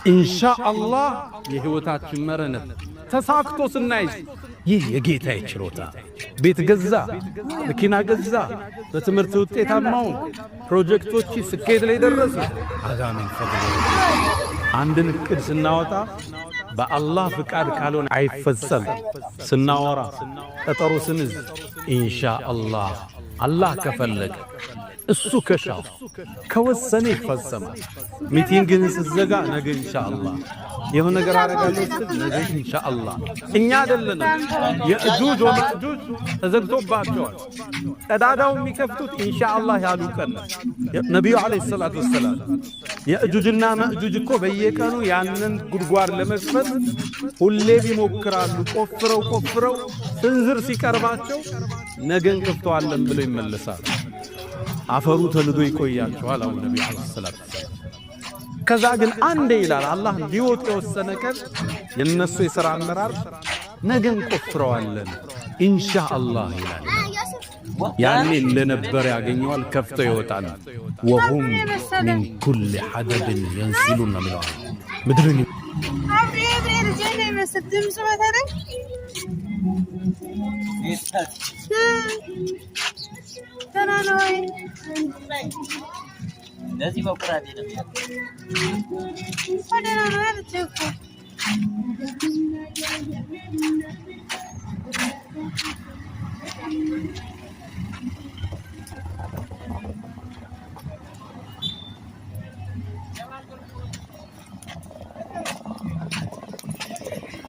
ኢንሻአላህ የህይወታችን መረነት ተሳክቶ ስናይስ ይህ የጌታዬ ችሎታ ቤት ገዛ መኪና ገዛ በትምህርት ውጤታማው ፕሮጀክቶች ስኬት ላይ ደረሱ አዛምን ፈضل አንድን እቅድ ስናወጣ በአላህ ፍቃድ ካልሆነ አይፈጸም ስናወራ ቀጠሮ ስንዝ ኢንሻአላህ አላህ ከፈለገ እሱ ከሻው ከወሰነ ይፈጸማል ሚቲንግን ስዘጋ ነገ ኢንሻአላህ የሆነ ነገር አረጋለሁ ነገ ኢንሻአላህ እኛ አይደለንም የእጁጅ ወማጁጅ ተዘግቶባቸዋል ቀዳዳው የሚከፍቱት ኢንሻአላህ ያሉ ቀን ነብዩ አለይሂ ሰላቱ ወሰለም የእጁጅና ማእጁጅ እኮ በየቀኑ ያንን ጉድጓድ ለመስፈት ሁሌ ቢሞክራሉ ቆፍረው ስንዝር ሲቀርባቸው ነገን ከፍተዋለን ብለው ይመለሳሉ አፈሩ ተልዶ ይቆያቸዋል አሁን ነብዩ አለይሂ ሰላቱ ወሰለም ከዛ ግን አንዴ ይላል አላህ ሊወጥ የወሰነ ቀን የነሱ የሥራ አመራር ነገን ቆፍረዋለን ኢንሻአላህ ይላል ያኔ ለነበር ያገኘዋል ከፍተው ይወጣል ወሁም من كل حدب ينسلون من ምድርን አብሬ ጀኔ መስድም ሰማታረ ተናኖይ ለዚህ በቁራጤ ነው ወደና ነው ያልተኩ